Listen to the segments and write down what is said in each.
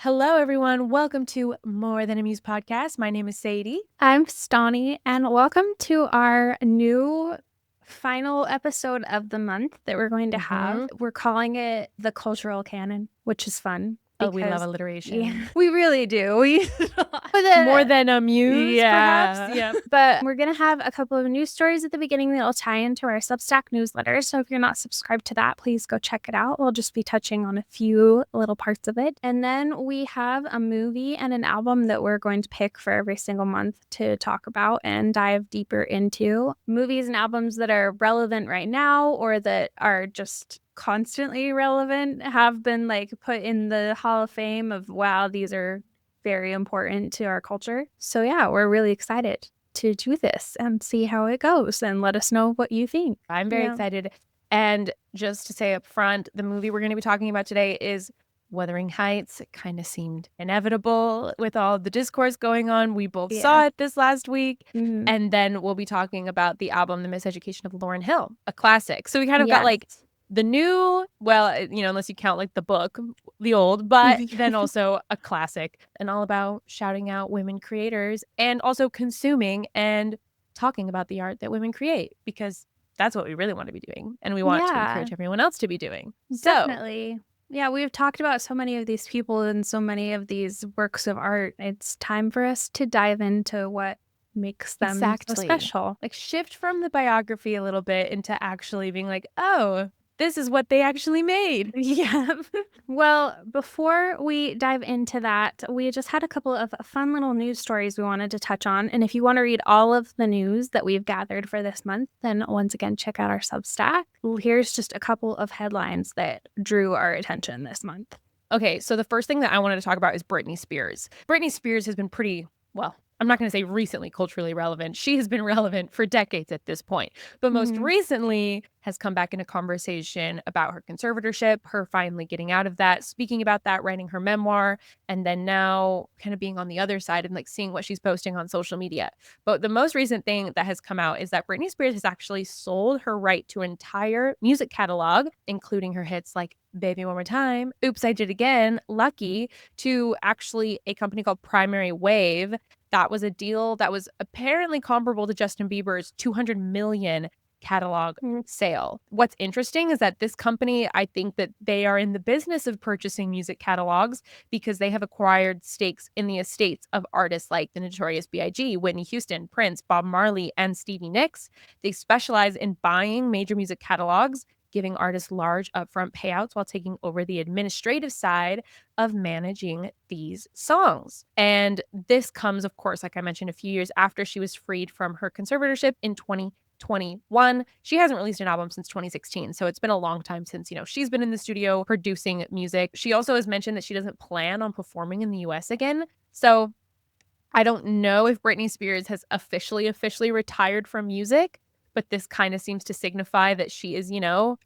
Hello, everyone. Welcome to More Than a Muse podcast. My name is Sadie. I'm Stani, and welcome to our new final episode of the month that we're going to have. We're calling it the cultural canon, which is fun. Oh, we love because- alliteration. Yeah, we really do. More than a muse, perhaps? Yeah. But we're going to have a couple of news stories at the beginning that'll tie into our Substack newsletter. So if you're not subscribed to that, please go check it out. We'll just be touching on a few little parts of it. And then we have a movie and an album that we're going to pick for every single month to talk about and dive deeper into. Movies and albums that are relevant right now or that are just constantly relevant have been like put in the Hall of Fame of, wow, these are very important to our culture. So yeah, we're really excited to do this and see how it goes and let us know what you think. I'm very excited. And just to say up front, the movie we're going to be talking about today is Wuthering Heights. It kind of seemed inevitable with all the discourse going on. We both saw it this last week. Mhm. And then we'll be talking about the album, The Miseducation of Lauryn Hill, a classic. So we kind of got like the new, well, unless you count like the book, the old, but then also a classic and all about shouting out women creators and also consuming and talking about the art that women create, because that's what we really want to be doing. And we want to encourage everyone else to be doing. Definitely. Yeah, we've talked about so many of these people and so many of these works of art. It's time for us to dive into what makes them so special. Like shift from the biography a little bit into actually being like, oh, this is what they actually made. Yeah. Well, before we dive into that, we just had a couple of fun little news stories we wanted to touch on. And if you want to read all of the news that we've gathered for this month, then once again, check out our Substack. Here's just a couple of headlines that drew our attention this month. Okay, so the first thing that I wanted to talk about is Britney Spears. Britney Spears has been pretty, well, I'm not going to say recently culturally relevant. She has been relevant for decades at this point, but most recently has come back into conversation about her conservatorship, her finally getting out of that, speaking about that, writing her memoir, and then now kind of being on the other side and like seeing what she's posting on social media. But the most recent thing that has come out is that Britney Spears has actually sold her right to an entire music catalog, including her hits like Baby One More Time, Oops, I Did Again, Lucky, to actually a company called Primary Wave. That was a deal that was apparently comparable to Justin Bieber's 200 million catalog sale. What's interesting is that this company, I think that they are in the business of purchasing music catalogs because they have acquired stakes in the estates of artists like the Notorious B.I.G., Whitney Houston, Prince, Bob Marley, and Stevie Nicks. They specialize in buying major music catalogs, giving artists large upfront payouts while taking over the administrative side of managing these songs. And this comes, of course, like I mentioned, a few years after she was freed from her conservatorship in 2021. She hasn't released an album since 2016, so it's been a long time since, she's been in the studio producing music. She also has mentioned that she doesn't plan on performing in the US again. So I don't know if Britney Spears has officially retired from music, but this kind of seems to signify that she is, I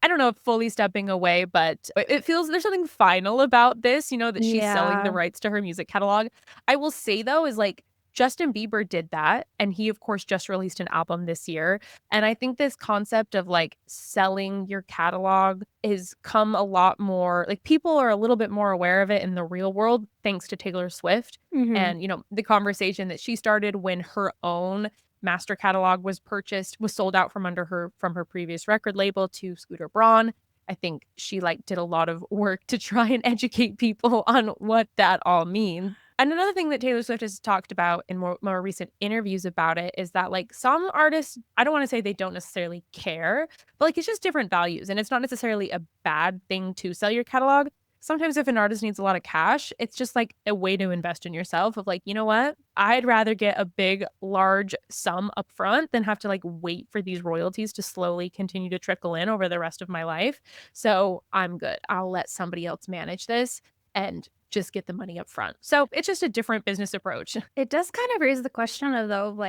don't know if fully stepping away, but it feels there's something final about this, that she's selling the rights to her music catalog. I will say, though, is like Justin Bieber did that, and he, of course, just released an album this year. And I think this concept of like selling your catalog is come a lot more, like people are a little bit more aware of it in the real world, thanks to Taylor Swift. And, the conversation that she started when her own master catalog was purchased, was sold out from her previous record label to Scooter Braun. I think she did a lot of work to try and educate people on what that all means. And another thing that Taylor Swift has talked about in more recent interviews about it is that some artists, I don't want to say they don't necessarily care, but it's just different values. And it's not necessarily a bad thing to sell your catalog. Sometimes if an artist needs a lot of cash, it's just a way to invest in yourself of you know what? I'd rather get a big, large sum up front than have to wait for these royalties to slowly continue to trickle in over the rest of my life. So I'm good. I'll let somebody else manage this and just get the money up front. So it's just a different business approach. It does kind of raise the question of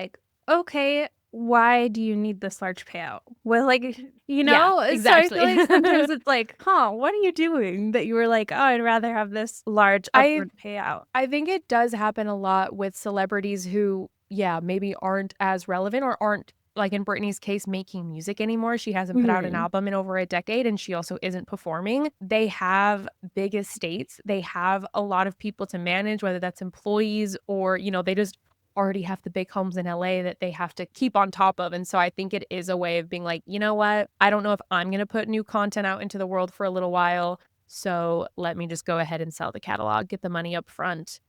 okay, why do you need this large payout? Well, exactly. So I feel like sometimes it's what are you doing that you were oh, I'd rather have this large upfront payout? I think it does happen a lot with celebrities who, maybe aren't as relevant or aren't like in Britney's case, making music anymore. She hasn't put out an Mhm. album in over a decade, and she also isn't performing. They have big estates. They have a lot of people to manage, whether that's employees or, they just already have the big homes in LA that they have to keep on top of. And so I think it is a way of being like, you know what? I don't know if I'm going to put new content out into the world for a little while. So let me just go ahead and sell the catalog, get the money up front,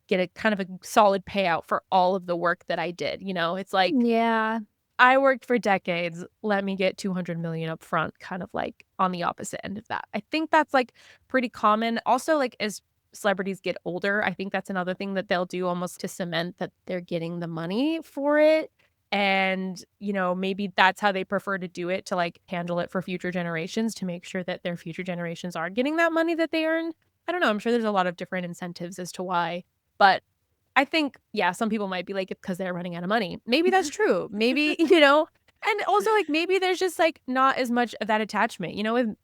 get a kind of a solid payout for all of the work that I did. It's like Yeah. I worked for decades. Let me get 200 million up front, kind of like on the opposite end of that. I think that's like pretty common. Also, like as celebrities get older, I think that's another thing that they'll do almost to cement that they're getting the money for it. And, maybe that's how they prefer to do it, to like handle it for future generations, to make sure that their future generations are getting that money that they earned. I don't know. I'm sure there's a lot of different incentives as to why. But I think, yeah, some people might be like, it's because they're running out of money. Maybe that's true. Maybe, and also like maybe there's just like not as much of that attachment.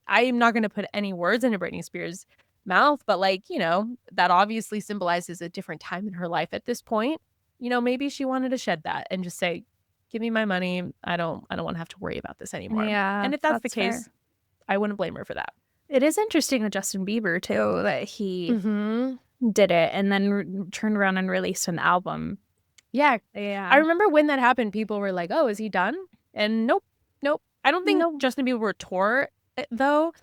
I am not going to put any words into Britney Spears' mouth, but like, that obviously symbolizes a different time in her life at this point. Maybe she wanted to shed that and just say, give me my money. I don't want to have to worry about this anymore. Yeah, And if that's the that's fair. case, I wouldn't blame her for that. It is interesting with Justin Bieber too that he Mm-hmm. did it and then turned around and released an album. Yeah. I Yeah. remember when that happened, people were like, oh, is he done? And nope. I don't think Nope. Justin Bieber tour though.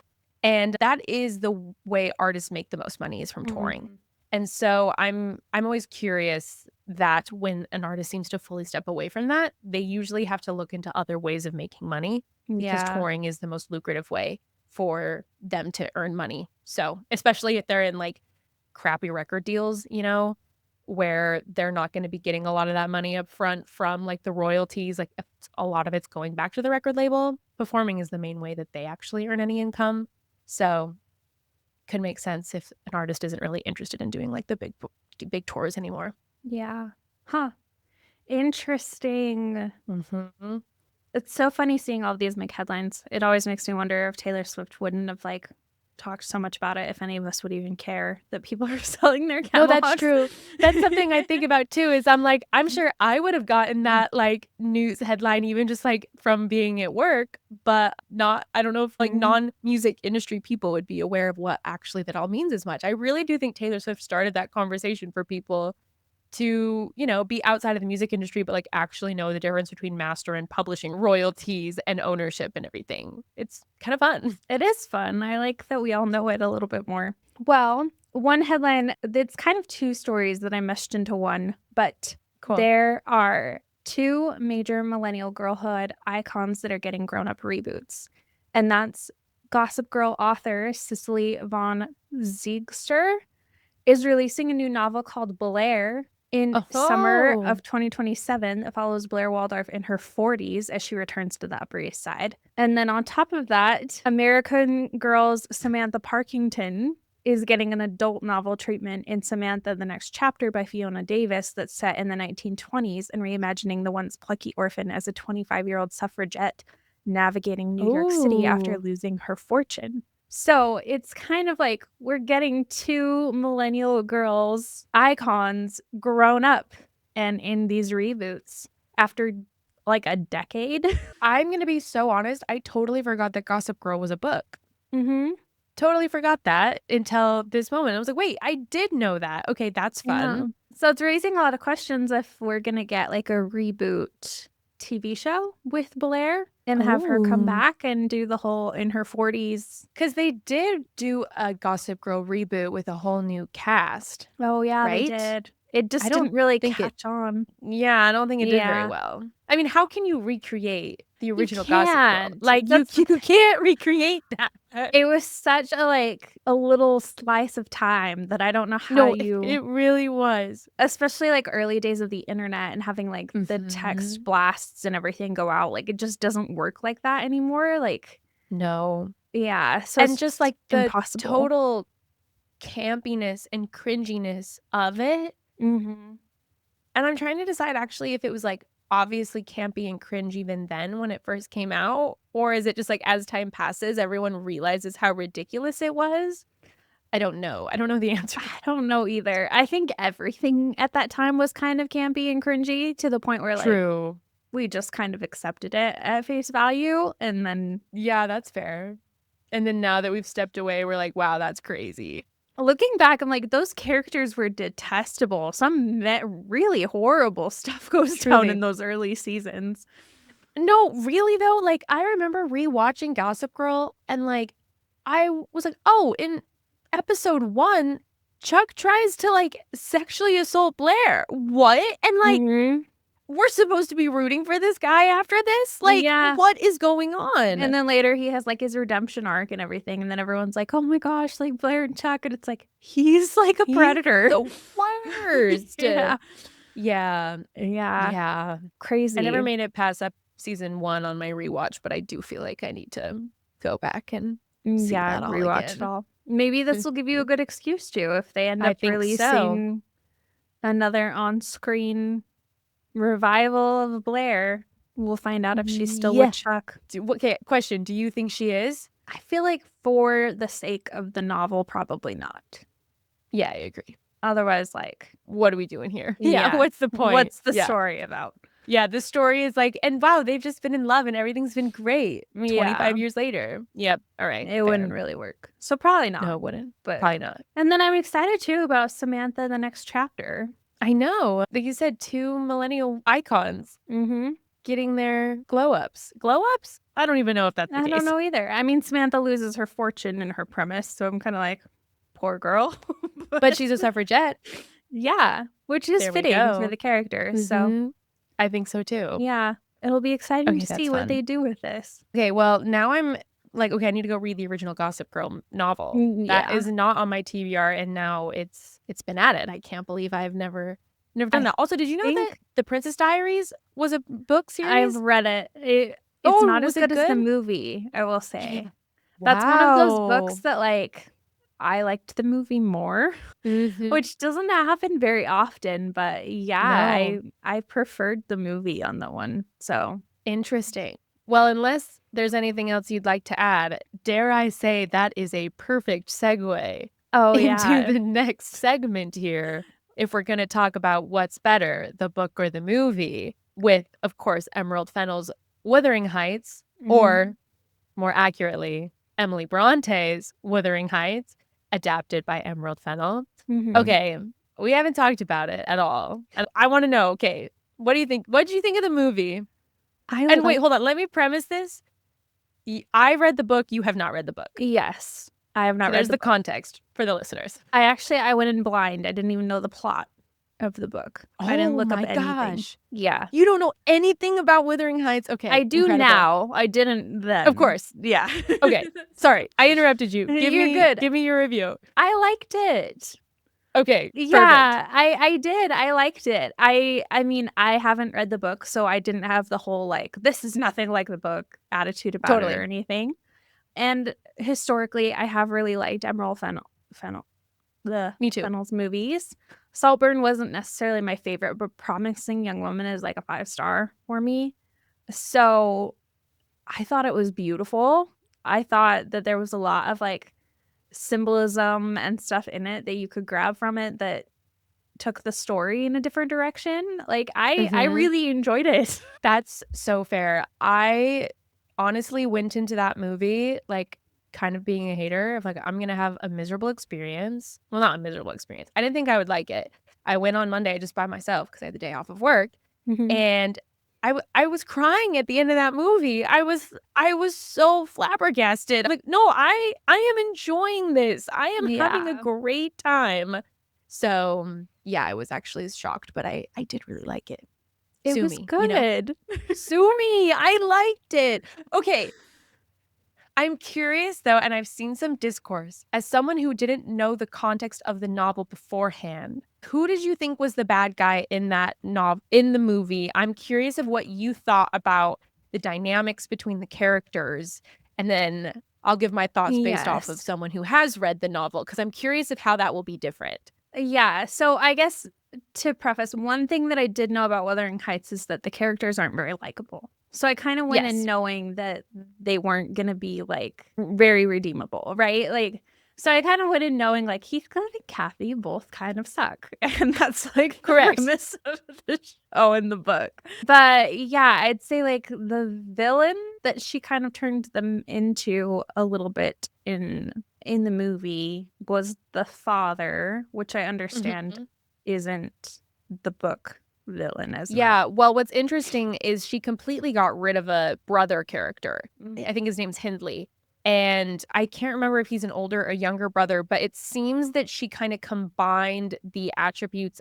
And that is the way artists make the most money, is from touring. Mhm. And so I'm always curious that when an artist seems to fully step away from that, they usually have to look into other ways of making money, because Yeah. touring is the most lucrative way for them to earn money. So especially if they're in like crappy record deals, where they're not going to be getting a lot of that money up front from like the royalties, like if a lot of it's going back to the record label. Performing is the main way that they actually earn any income. So could make sense if an artist isn't really interested in doing like the big tours anymore. Yeah. Huh. Interesting. Mm-hmm. It's so funny seeing all of these make headlines. It always makes me wonder if Taylor Swift wouldn't have like talked so much about it, if any of us would even care that people are selling their No, catalogs. that's true. That's something I think about too, is I'm like, I'm sure I would have gotten that like news headline even just like from being at work, but I don't know if like Mhm. non-music industry people would be aware of what actually that all means as much. I really do think Taylor Swift started that conversation for people to, be outside of the music industry, but like actually know the difference between master and publishing, royalties and ownership and everything. It's kind of fun. It is fun. I like that we all know it a little bit more. Well, one headline, it's kind of two stories that I meshed into one, but Cool. there are two major millennial girlhood icons that are getting grown-up reboots. And that's Gossip Girl author Cicely von Ziegster is releasing a new novel called Blair in summer of 2027 that follows Blair Waldorf in her 40s as she returns to the Upper East Side. And then on top of that, American Girl's Samantha Parkington is getting an adult novel treatment in Samantha, the Next Chapter by Fiona Davis, that's set in the 1920s and reimagining the once plucky orphan as a 25-year-old suffragette navigating New York City after Ooh. losing her fortune. So it's kind of like we're getting two millennial girls, icons, grown up and in these reboots after like a decade. I'm going to be so honest. I totally forgot that Gossip Girl was a book. Mm-hmm. Totally forgot that until this moment. I was like, wait, I did know that. Okay, that's fun. Yeah. So it's raising a lot of questions if we're going to get like a reboot TV show with Blair and have her come Ooh. back and do the whole in her 40s. Because they did do a Gossip Girl reboot with a whole new cast. Oh, yeah, right? they did. It just I don't didn't really think catch on. Yeah, I don't think it did very Yeah. well. I mean, how can you recreate the original Gossip Girl? can't. Like, you That's- can't recreate that. It was such a little slice of time that I don't know how No, you, it really was. especially like early days of the internet and having like the text blasts and everything go out. Like it just doesn't work like that anymore. Like, No. yeah. So And it's just like the impossible. total campiness and cringiness of it. Mm-hmm. And I'm trying to decide actually if it was like obviously campy and cringe even then when it first came out, or is it just like as time passes, everyone realizes how ridiculous it was? I don't know. I don't know the answer. I don't know either. I think everything at that time was kind of campy and cringy to the point where like True. we just kind of accepted it at face value. And then Yeah, that's fair. And then now that we've stepped away, we're like, wow, that's crazy. looking back, I'm like, those characters were detestable. Some really horrible stuff goes down Truly. in those early seasons. No, really though, like I remember rewatching Gossip Girl and like I was like, oh, in episode 1, Chuck tries to like sexually assault Blair. What? And like we're supposed to be rooting for this guy after this? Like, Yeah. what is going on? And then later he has like his redemption arc and everything. And then everyone's like, oh my gosh, like Blair and Chuck. And it's like, he's like a predator. The worst. Yeah. Yeah. Yeah. Yeah. Crazy. I never made it past season 1 on my rewatch, but I do feel like I need to go back and see that all rewatch again. it all. Maybe this will give you a good excuse to if they end I up think releasing another on-screen revival of Blair. We'll find out if she's still Yeah. with Chuck. Okay, question. Do you think she is? I feel like for the sake of the novel, probably not. Yeah, I agree. Otherwise, like, What are we doing here? Yeah. What's the point? what's the Yeah. story about? Yeah, the story is like, and wow, they've just been in love and everything's been great. 25 years later. Yep. All right. It wouldn't really work. So probably not. No, it wouldn't. But Probably not. and then I'm excited too about Samantha, the next chapter. I know. Like you said, 2 millennial icons Mm-hmm. getting their glow ups. Glow ups? I don't even know if that's the I case. don't know either. I mean, Samantha loses her fortune in her premise, so I'm kind of like, poor girl. But she's a suffragette. Yeah, which is There we fitting go. for the character. So Mhm. I think so too. yeah, it'll be exciting Okay, to that's see what fun. they do with this. Okay, well, now I'm like, okay, I need to go read the original Gossip Girl novel. That Yeah. is not on my TBR, and now it's been added. I can't believe I've never done I that. Also, did you know that think- The Princess Diaries was a book series? I've read it. It's Oh, not as was it good as the good? movie, I will say. That's one of those books that like I liked the movie more, Mhm. which doesn't happen very often, but yeah, No. I preferred the movie on that one. So Interesting. Well, unless there's anything else you'd like to add, dare I say that is a perfect segue into the next segment here. If we're going to talk about what's better, the book or the movie, with, of course, Emerald Fennell's Wuthering Heights, or more accurately, Emily Bronte's Wuthering Heights, adapted by Emerald Fennell. Okay, we haven't talked about it at all. And I want to know, okay, what do you think? What did you think of the movie? And wait, hold on. Let me premise this. I read the book. You have not read the book. Yes, I have not So read there's the the book. context for the listeners. I went in blind. I didn't even know the plot of the book. I didn't look up anything. Gosh. Yeah, You don't know anything about Wuthering Heights? Okay. I do incredible. now. I didn't then. Of course. Yeah. Okay. Sorry, I interrupted you. You're good. Give me your review. I liked it. Okay. Yeah, I did. I liked it. I mean, I haven't read the book, so I didn't have the whole like this is nothing like the book attitude about Totally. it or anything. And historically, I have really liked Emerald Fennell, the Me too. Fennell's movies. Saltburn wasn't necessarily my favorite, but Promising Young Woman is like a 5-star for me. So I thought it was beautiful. I thought that there was a lot of like symbolism and stuff in it that you could grab from it that took the story in a different direction. Like I Mhm. really enjoyed it. That's so fair. I honestly went into that movie like kind of being a hater of like I'm gonna have a miserable experience. Well, not a miserable experience. I didn't think I would like it. I went on Monday just by myself because I had the day off of work, and I was crying at the end of that movie. I was so flabbergasted. I'm like, no, I am enjoying this. I am having a Yeah. great time. So yeah, I was actually shocked, but I did really like it. It Sue was me, good. you know? Sue me. I liked it. Okay. I'm curious though, and I've seen some discourse. As someone who didn't know the context of the novel beforehand, who did you think was the bad guy in that novel, in the movie? I'm curious of what you thought about the dynamics between the characters, and then I'll give my thoughts based off of Yes. someone who has read the novel, because I'm curious of how that will be different. Yeah. So I guess to preface, one thing that I did know about Wuthering Heights is that the characters aren't very likable. So I kind of went in Yes. knowing that they weren't going to be like very redeemable, right? Like So I kind of went in knowing like Heathcliff and Kathy both kind of suck. And that's like the Correct. premise of the show in the book. But yeah, I'd say like the villain that she kind of turned them into a little bit in the movie was the father, which I understand isn't the book villain as much. Yeah, well, what's interesting is she completely got rid of a brother character. I think his name's Hindley. And I can't remember if he's an older or younger brother, but it seems that she kind of combined the attributes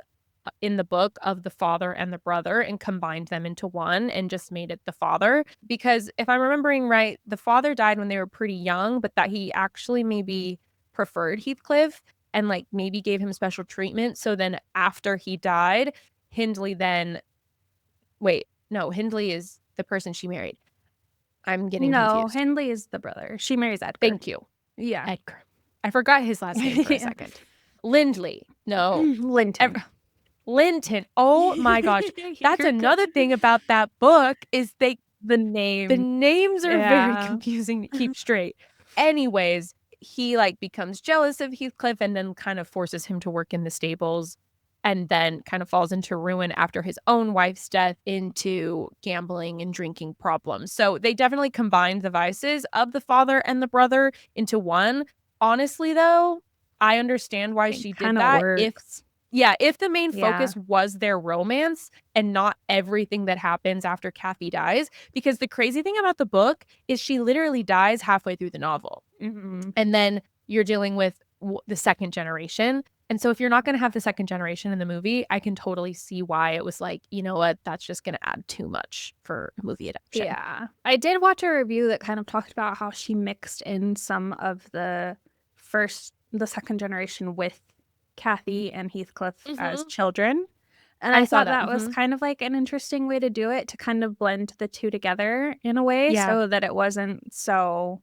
in the book of the father and the brother and combined them into one and just made it the father. Because if I'm remembering right, the father died when they were pretty young, but that he actually maybe preferred Heathcliff and like maybe gave him special treatment. So then after he died, Hindley then Hindley is the person she married. I'm getting confused. Hindley is the brother. She marries Edgar. Thank you. Yeah. Edgar. I forgot his last name for a second. Lindley. No. Linton. Linton. Oh my gosh. That's another thing about that book is the names are very confusing to keep straight. Anyways, he like becomes jealous of Heathcliff and then kind of forces him to work in the stables. And then kind of falls into ruin after his own wife's death into gambling and drinking problems. So they definitely combined the vices of the father and the brother into one. Honestly, though, I understand why she did that. Works. If the main focus was their romance and not everything that happens after Kathy dies. Because the crazy thing about the book is she literally dies halfway through the novel. And then you're dealing with the second generation. And so if you're not going to have the second generation in the movie, I can totally see why it was like, you know what, that's just going to add too much for movie adaptation. Yeah. I did watch a review that kind of talked about how she mixed in some of the second generation with Kathy and Heathcliff as children. And I thought that was kind of like an interesting way to do it, to kind of blend the two together in a way so that it wasn't so...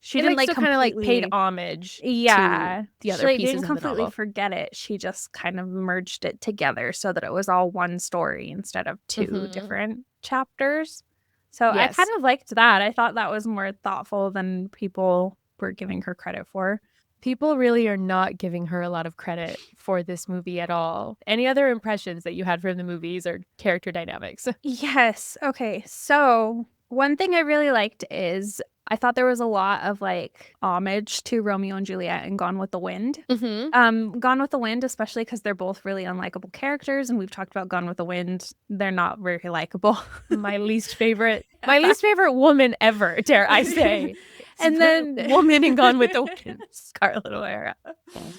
She didn't like kind of like paid homage to the other pieces of the novel. She didn't completely forget it. She just kind of merged it together so that it was all one story instead of two different chapters. So I kind of liked that. I thought that was more thoughtful than people were giving her credit for. People really are not giving her a lot of credit for this movie at all. Any other impressions that you had from the movies or character dynamics? Yes. Okay. So one thing I really liked is I thought there was a lot of like homage to Romeo and Juliet and Gone with the Wind. Gone with the Wind, especially because they're both really unlikable characters, and we've talked about Gone with the Wind. They're not very likable. My least favorite woman ever, dare I say. And then woman in Gone with the Wind, Scarlett O'Hara.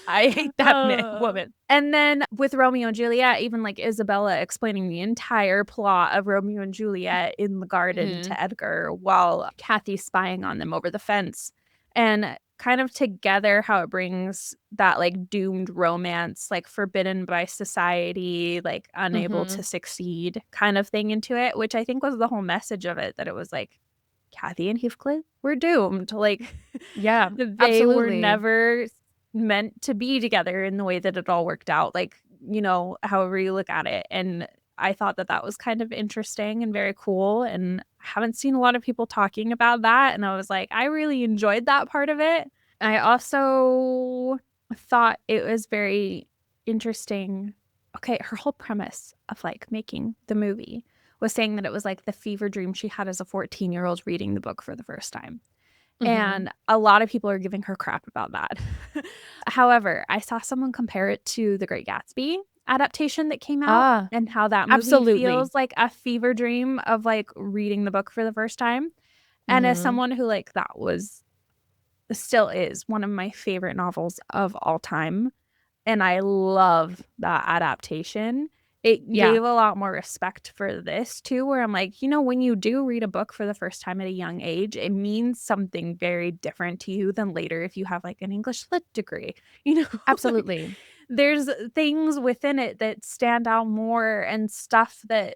I hate that woman. And then with Romeo and Juliet, even like Isabella explaining the entire plot of Romeo and Juliet in the garden to Edgar while Kathy's spying on them over the fence. And kind of together how it brings that like doomed romance, like forbidden by society, like unable to succeed kind of thing into it, which I think was the whole message of it, that it was like, Kathy and Heathcliff were doomed. Like, they were never meant to be together in the way that it all worked out. Like, you know, however you look at it. And I thought that was kind of interesting and very cool. And I haven't seen a lot of people talking about that. And I was like, I really enjoyed that part of it. I also thought it was very interesting. Okay, her whole premise of like making the movie was saying that it was like the fever dream she had as a 14-year-old reading the book for the first time. And a lot of people are giving her crap about that. However, I saw someone compare it to The Great Gatsby adaptation that came out and how that movie feels like a fever dream of like reading the book for the first time. And as someone who like that was still is one of my favorite novels of all time, and I love that adaptation. It gave a lot more respect for this too, where I'm like, you know, when you do read a book for the first time at a young age, it means something very different to you than later if you have like an English lit degree, you know? Absolutely. There's things within it that stand out more and stuff that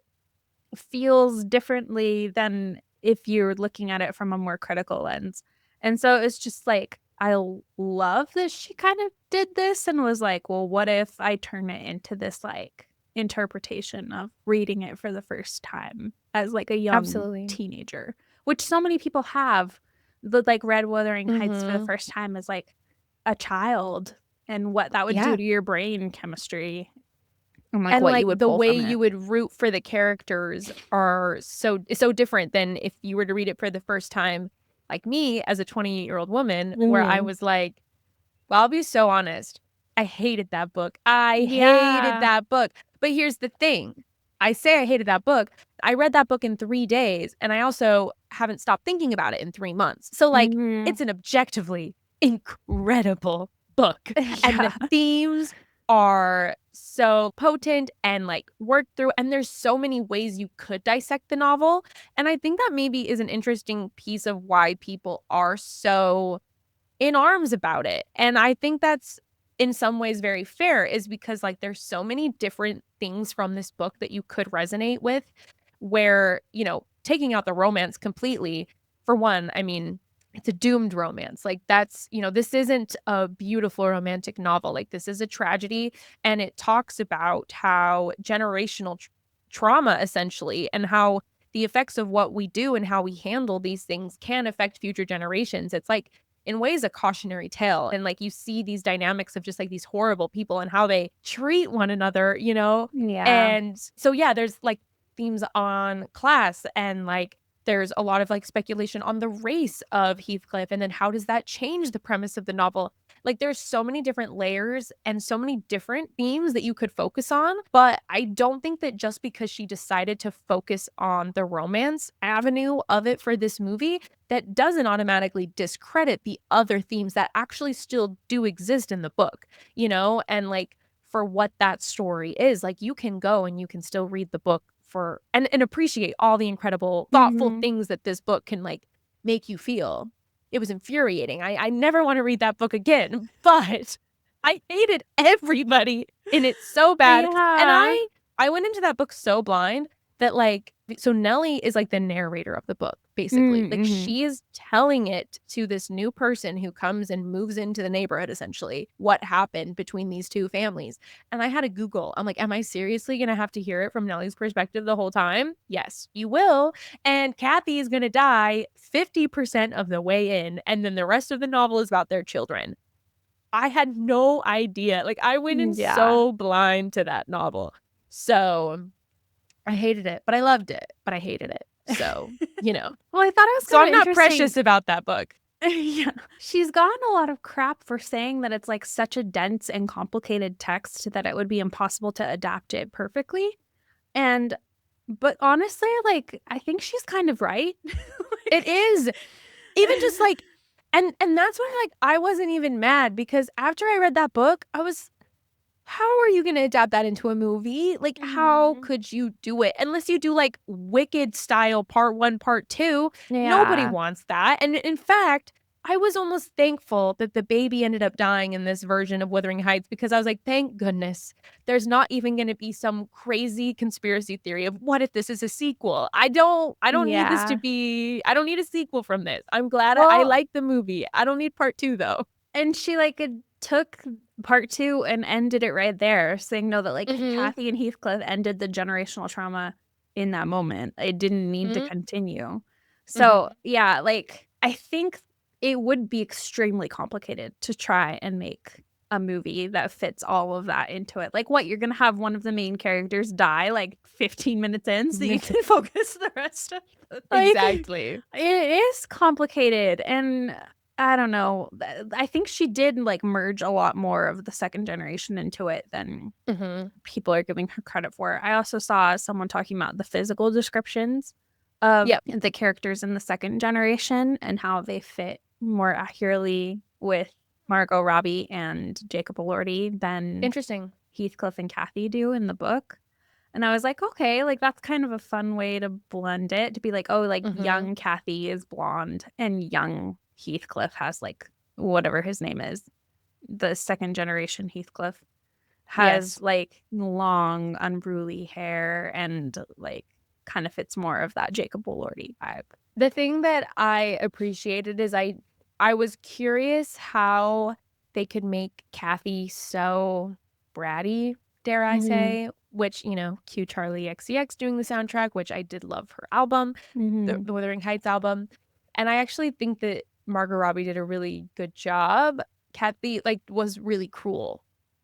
feels differently than if you're looking at it from a more critical lens. And so it's just like, I love that she kind of did this and was like, well, what if I turn it into this like interpretation of reading it for the first time as like a young teenager, which so many people have. The like read Wuthering Heights for the first time as like a child and what that would do Yeah. to your brain chemistry and like And what you like would the pull way from it. you would root for the characters are so different than if you were to read it for the first time, like me as a 28-year-old woman, where I Mhm. was like, well, I'll be so honest. I hated that book. I hated Yeah. that book. But here's the thing. I say I hated that book. I read that book in 3 days, and I also haven't stopped thinking about it in 3 months. So, like, Mhm. it's an objectively incredible book. And the Yeah. themes are so potent and, like, worked through, and there's so many ways you could dissect the novel. And I think that maybe is an interesting piece of why people are so in arms about it. And I think that's in some ways very fair, is because like there's so many different things from this book that you could resonate with, where, taking out the romance completely, for one, I mean, it's a doomed romance. Like that's, this isn't a beautiful romantic novel. Like this is a tragedy, and it talks about how generational trauma essentially, and how the effects of what we do and how we handle these things can affect future generations. It's like in ways a cautionary tale. And like you see these dynamics of just like these horrible people and how they treat one another. Yeah. And so yeah, there's like themes on class, and like there's a lot of like speculation on the race of Heathcliff, and then how does that change the premise of the novel. Like there's so many different layers and so many different themes that you could focus on, but I don't think that just because she decided to focus on the romance avenue of it for this movie, that doesn't automatically discredit the other themes that actually still do exist in the book. And like for what that story is, like you can go and you can still read the book for and appreciate all the incredible, thoughtful Mhm. things that this book can like make you feel. It was infuriating. I never want to read that book again, but I hated everybody in it so bad. And Yeah. I went into that book so blind that like so Nellie is like the narrator of the book, basically. Like Mhm. she is telling it to this new person who comes and moves into the neighborhood, essentially, what happened between these two families. And I had to Google. I'm like, am I seriously gonna have to hear it from Nellie's perspective the whole time? Yes, you will. And Kathy is gonna die 50% of the way in, and then the rest of the novel is about their children. I had no idea. Like I went in Yeah. so blind to that novel. So I hated it, but I loved it, but I hated it. So. Well, I thought it was So kind I'm of not interesting. precious about that book. Yeah. She's gotten a lot of crap for saying that it's like such a dense and complicated text that it would be impossible to adapt it perfectly. And but honestly, like I think she's kind of right. It is. Even just like and that's why like I wasn't even mad, because after I read that book, I was, how are you gonna adapt that into a movie? Like, how Mhm. could you do it? Unless you do like Wicked style part 1, part 2. Nobody Yeah. wants that. And in fact, I was almost thankful that the baby ended up dying in this version of Wuthering Heights, because I was like, thank goodness there's not even gonna be some crazy conspiracy theory of what if this is a sequel. I don't need this to Yeah. be I don't need a sequel from this. I'm glad I Well, like the movie. I don't need part 2 though. and she like took part 2 and ended it right there, saying no that like Mhm. Kathy and Heathcliff ended the generational trauma in that moment. It didn't need to Mhm. continue. So, Mhm. yeah, like I think it would be extremely complicated to try and make a movie that fits all of that into it. Like what, you're going to have one of the main characters die like 15 minutes in so you can focus the rest of the like Exactly. it is complicated and I don't know. I think she did like merge a lot more of the second generation into it than Mhm. people are giving her credit for. I also saw someone talking about the physical descriptions of Yep. the characters in the second generation and how they fit more accurately with Margot Robbie and Jacob Elordi than Interesting. Heathcliff and Kathy do in the book. And I was like, okay, like that's kind of a fun way to blend it, to be like, oh, like Mhm. young Kathy is blonde and young Heathcliff has like whatever his name is. The second generation Heathcliff has Yes. like long, unruly hair and like kind of fits more of that Jacob Elordi vibe. The thing that I appreciated is I was curious how they could make Kathy so bratty, dare I Mm-hmm. say, which, cue Charlie XCX doing the soundtrack, which I did love her album, the, Mm-hmm. the Wuthering Heights album. And I actually think that Margot Robbie did a really good job Kathy like was really cruel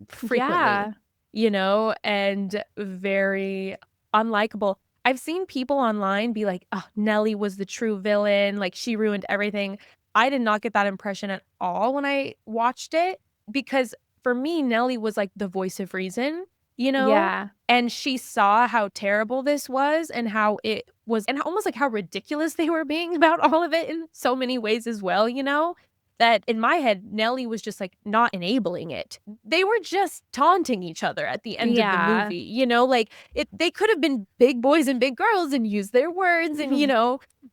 frequently, Yeah. and very unlikable. I've seen people online be like, oh, Nellie was the true villain, like she ruined everything. I did not get that impression at all when I watched it, because for me, Nellie was like the voice of reason, Yeah. and she saw how terrible this was and how it was, and almost like how ridiculous they were being about all of it in so many ways as well, that in my head, Nellie was just like not enabling it. They were just taunting each other at the end of the Yeah. movie, like they could have been big boys and big girls and used their words. And,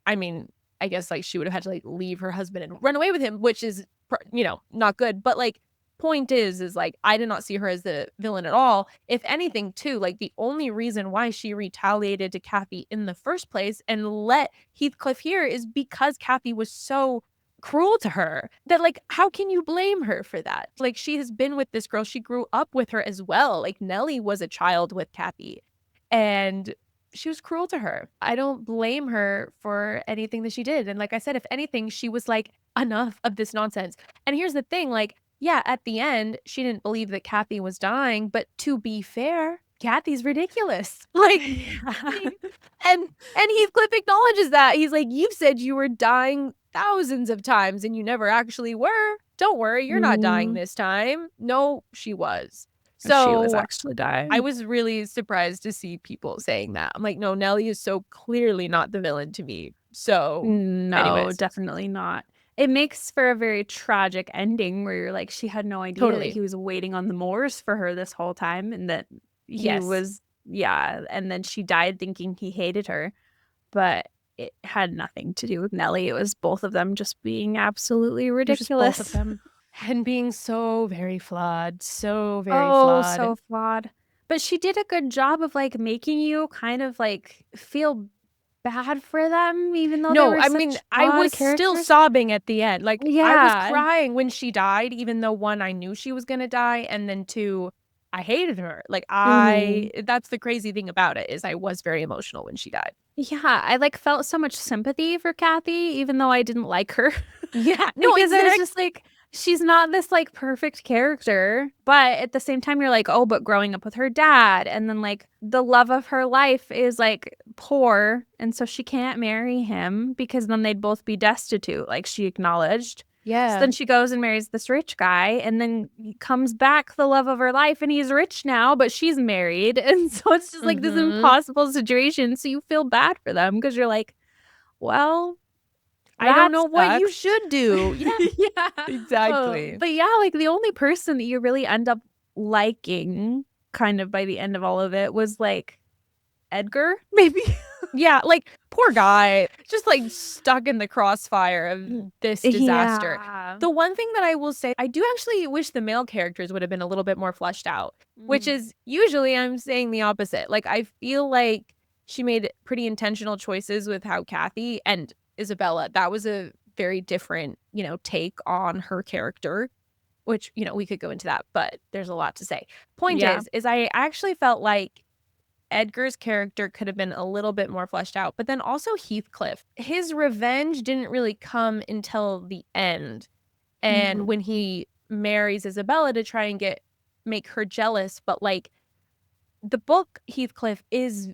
I mean, I guess like she would have had to like leave her husband and run away with him, which is, not good. But like, point is like, I did not see her as the villain at all. If anything, too, like the only reason why she retaliated to Kathy in the first place and let Heathcliff hear is because Kathy was so cruel to her, that like, how can you blame her for that? Like, she has been with this girl, she grew up with her as well. Like, Nellie was a child with Kathy, and she was cruel to her. I don't blame her for anything that she did. And like I said, if anything, she was like, enough of this nonsense. And here's the thing, like, yeah, at the end she didn't believe that Kathy was dying, but to be fair, Kathy's ridiculous. Like, and Heathcliff acknowledges that. He's like, you said you were dying thousands of times and you never actually were. Don't worry, you're not dying this time. No, she was. So she was actually dying. I was really surprised to see people saying that. I'm like, no, Nellie is so clearly not the villain to me. So no, anyways. definitely not. It makes for a very tragic ending where you're like, she had no idea that he was waiting on the moors for her this whole time, and that he was, and then she died thinking he hated her. But it had nothing to do with Nellie. It was both of them just being absolutely ridiculous. Both of them. And being so very flawed. So very flawed. Oh, so flawed. But she did a good job of like making you kind of like feel bad for them, even though no, I mean, I was still sobbing at the end. Like, I was crying when she died, even though one, I knew she was gonna die, and then two, I hated her. Like, that's the crazy thing about it, is I was very emotional when she died. Yeah, I like felt so much sympathy for Kathy, even though I didn't like her. Yeah, no, because it was just like, she's not this like perfect character, but at the same time you're like, oh, but growing up with her dad, and then like the love of her life is like poor, and so she can't marry him because then they'd both be destitute, like she acknowledged. Yeah. So then she goes and marries this rich guy, and then comes back the love of her life, and he's rich now, but she's married. And so it's just like this impossible situation. So you feel bad for them because you're like, well, I don't know what you should do. Yeah, exactly. But yeah, like the only person that you really end up liking kind of by the end of all of it was like Edgar, maybe. Yeah, like poor guy, just like stuck in the crossfire of this disaster. Yeah. The one thing that I will say, I do actually wish the male characters would have been a little bit more fleshed out, which is usually I'm saying the opposite. Like, I feel like she made pretty intentional choices with how Kathy and Isabella, that was a very different, take on her character, which, we could go into that, but there's a lot to say. Point is I actually felt like Edgar's character could have been a little bit more fleshed out, but then also Heathcliff. His revenge didn't really come until the end. And when he marries Isabella to try and make her jealous, but like the book, Heathcliff is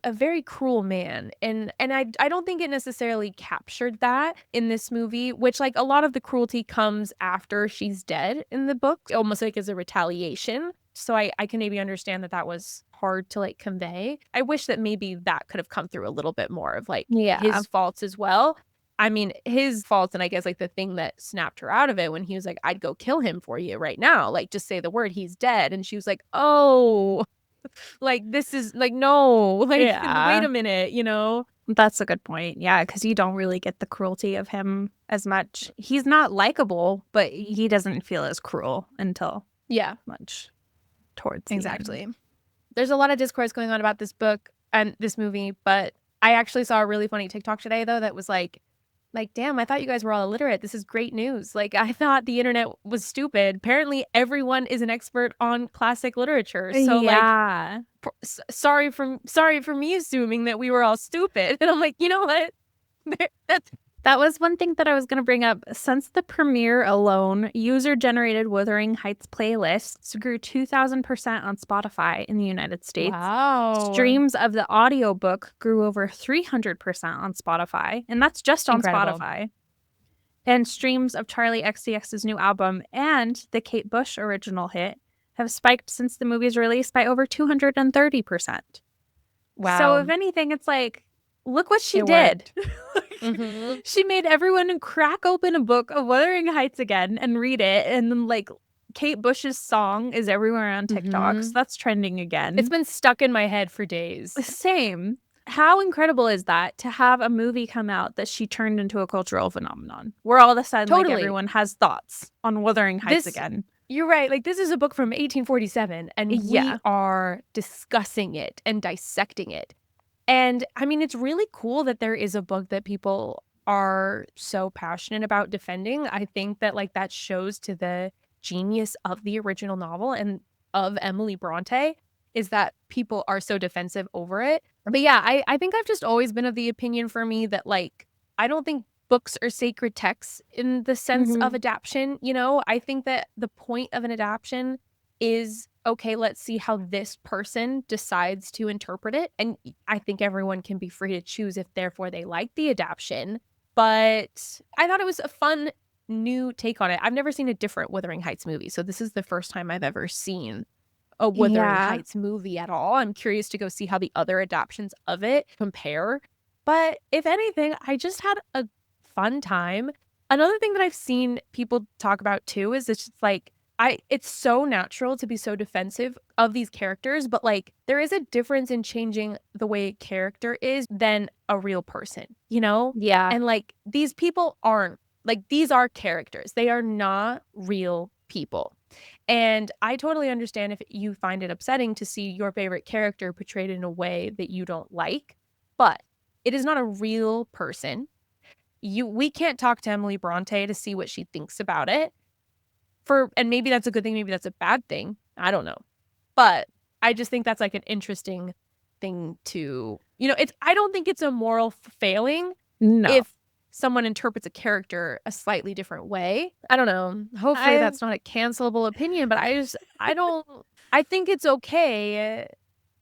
a very cruel man, and I don't think it necessarily captured that in this movie, which like a lot of the cruelty comes after she's dead in the book, almost like as a retaliation. So I can maybe understand that was hard to like convey. I wish that maybe that could have come through a little bit more of like his faults as well. I mean, his faults, and I guess like the thing that snapped her out of it when he was like, I'd go kill him for you right now. Like, just say the word, he's dead. And she was like, oh, like, this is like, no, like, wait a minute, That's a good point. Yeah, because you don't really get the cruelty of him as much. He's not likable, but he doesn't feel as cruel until much towards the end. There's a lot of discourse going on about this book and this movie, but I actually saw a really funny TikTok today, though, that was like, damn, I thought you guys were all illiterate. This is great news. Like, I thought the internet was stupid. Apparently, everyone is an expert on classic literature. So, like, sorry for me assuming that we were all stupid. And I'm like, you know what? That was one thing that I was going to bring up. Since the premiere alone, user-generated Wuthering Heights playlists grew 2,000% on Spotify in the United States. Wow. Streams of the audiobook grew over 300% on Spotify, and that's just on Incredible. Spotify. And streams of Charlie XCX's new album and the Kate Bush original hit have spiked since the movie's release by over 230%. Wow. So if anything, it's like, look what she It did. Mhm. She made everyone crack open a book of Wuthering Heights again and read it. And then, like, Kate Bush's song is everywhere on TikTok. So that's trending again. It's been stuck in my head for days. Same. How incredible is that to have a movie come out that she turned into a cultural phenomenon where all of a sudden like, everyone has thoughts on Wuthering Heights again? You're right. Like, this is a book from 1847, and we are discussing it and dissecting it. And I mean, it's really cool that there is a book that people are so passionate about defending. I think that like that shows to the genius of the original novel and of Emily Bronte is that people are so defensive over it. But yeah, I think I've just always been of the opinion for me that like, I don't think books are sacred texts in the sense of adaptation. You know, I think that the point of an adaptation is, okay, let's see how this person decides to interpret it. And I think everyone can be free to choose if therefore they like the adaptation. But I thought it was a fun new take on it. I've never seen a different Wuthering Heights movie. So this is the first time I've ever seen a Wuthering Heights movie at all. I'm curious to go see how the other adaptions of it compare. But if anything, I just had a fun time. Another thing that I've seen people talk about too is it's just like, it's so natural to be so defensive of these characters, but like there is a difference in changing the way a character is than a real person, you know? Yeah. And like these people aren't, like these are characters. They are not real people. And I totally understand if you find it upsetting to see your favorite character portrayed in a way that you don't like, but it is not a real person. We can't talk to Emily Bronte to see what she thinks about it. And maybe that's a good thing, maybe that's a bad thing. I don't know. But I just think that's like an interesting thing to, you know, I don't think it's a moral failing if someone interprets a character a slightly different way. I don't know. Hopefully that's not a cancelable opinion, but I think it's okay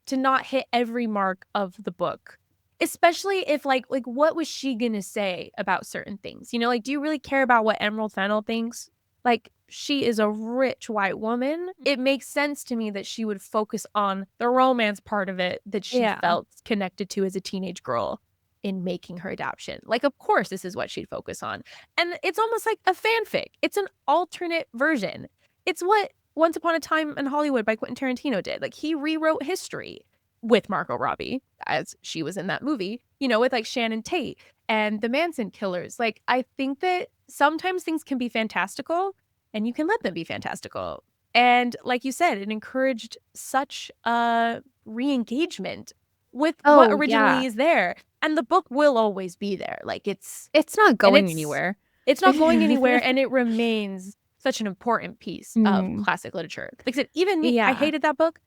to not hit every mark of the book. Especially if like what was she gonna say about certain things? You know, like, do you really care about what Emerald Fennell thinks? Like, she is a rich white woman. It makes sense to me that she would focus on the romance part of it that she felt connected to as a teenage girl in making her adaptation. Like, of course, this is what she'd focus on. And it's almost like a fanfic. It's an alternate version. It's what Once Upon a Time in Hollywood by Quentin Tarantino did. Like, he rewrote history with Margot Robbie, as she was in that movie, you know, with like Shannon Tate and the Manson killers. Like, I think that sometimes things can be fantastical and you can let them be fantastical. And like you said, it encouraged such a re-engagement with what originally is there. And the book will always be there. Like, it's not going anywhere. It's not going anywhere, and it remains such an important piece of classic literature. Like I said, even me, I hated that book.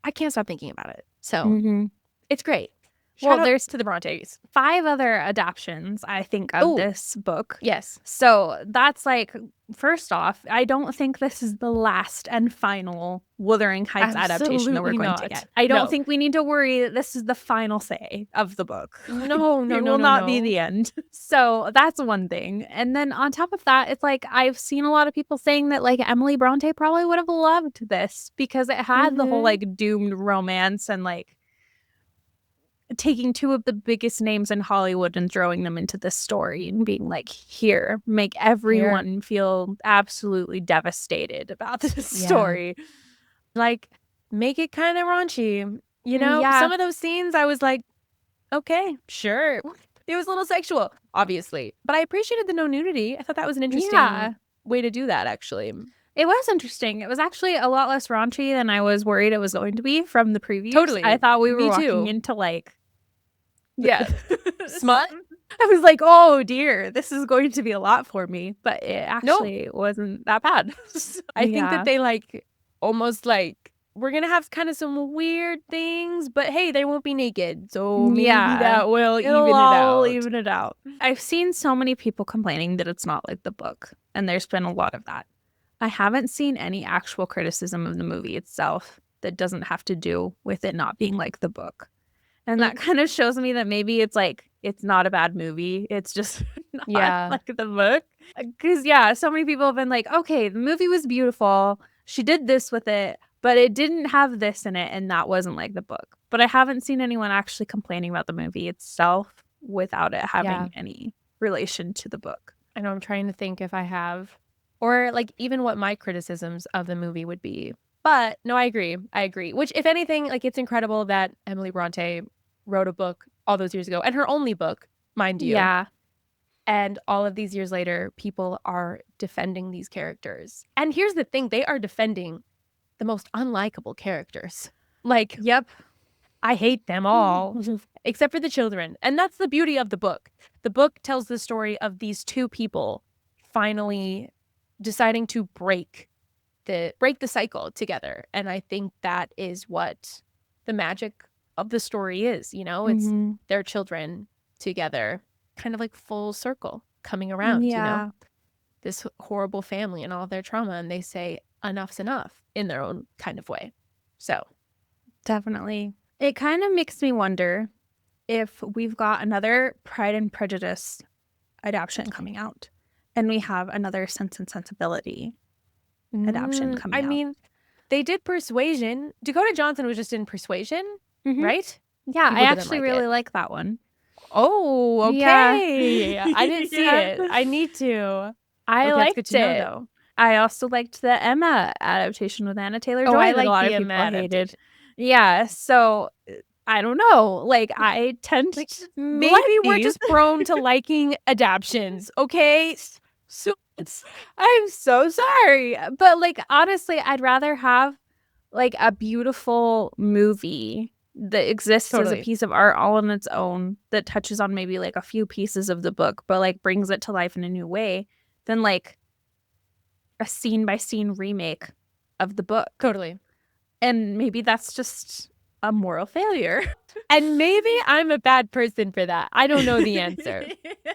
I can't stop thinking about it. So it's great. Well, there's to the Brontes. 5 other adaptions, I think, of this book. Yes. So that's like, first off, I don't think this is the last and final Wuthering Heights adaptation that we're going to get. I don't think we need to worry that this is the final say of the book. No, it will not be the end. So that's one thing. And then on top of that, it's like I've seen a lot of people saying that like Emily Bronte probably would have loved this because it had the whole like doomed romance and like taking 2 of the biggest names in Hollywood and throwing them into this story and being like, here, make everyone feel absolutely devastated about this story. Like, make it kind of raunchy. You know, some of those scenes I was like, okay, sure. It was a little sexual, obviously. But I appreciated the no nudity. I thought that was an interesting way to do that, actually. It was interesting. It was actually a lot less raunchy than I was worried it was going to be from the previews. Totally. I thought we were walking into like smut. I was like, oh dear, this is going to be a lot for me. But it actually wasn't that bad. I think that they like almost like we're going to have kind of some weird things, but hey, they won't be naked. So maybe Yeah. that will It'll even it all out. even it out. I've seen so many people complaining that it's not like the book, and there's been a lot of that. I haven't seen any actual criticism of the movie itself that doesn't have to do with it not being like the book. And that kind of shows me that maybe it's like, it's not a bad movie. It's just not like the book. Because, yeah, so many people have been like, okay, the movie was beautiful. She did this with it, but it didn't have this in it. And that wasn't like the book. But I haven't seen anyone actually complaining about the movie itself without it having any relation to the book. I know, I'm trying to think if I have, or like even what my criticisms of the movie would be. But no, I agree. Which, if anything, like, it's incredible that Emily Bronte wrote a book all those years ago, and her only book, mind you. Yeah. And all of these years later, people are defending these characters. And here's the thing, they are defending the most unlikable characters. Like, yep, I hate them all, except for the children. And that's the beauty of the book. The book tells the story of these two people finally deciding to break the cycle together. And I think that is what the magic of the story is, you know? It's their children together, kind of like full circle coming around, you know? This horrible family and all their trauma, and they say enough's enough in their own kind of way. So definitely. It kind of makes me wonder if we've got another Pride and Prejudice adaptation coming out, and we have another Sense and Sensibility adaptation coming out. I mean, they did Persuasion. Dakota Johnson was just in Persuasion, right? Yeah, People I didn't actually like really it. like that one. Oh, okay. Yeah. I didn't see it. I need to. I liked good to know, it. though. I also liked the Emma adaptation with Anna Taylor-Joy. I that like a lot the of Emma people hated. adaptation. Yeah, so I don't know. Like, I tend to maybe we're just prone to liking adaptions, okay? So I'm so sorry. But, like, honestly, I'd rather have, like, a beautiful movie that exists as a piece of art all on its own that touches on maybe, like, a few pieces of the book, but, like, brings it to life in a new way than, like, a scene-by-scene remake of the book. Totally. And maybe that's just a moral failure. And maybe I'm a bad person for that. I don't know the answer.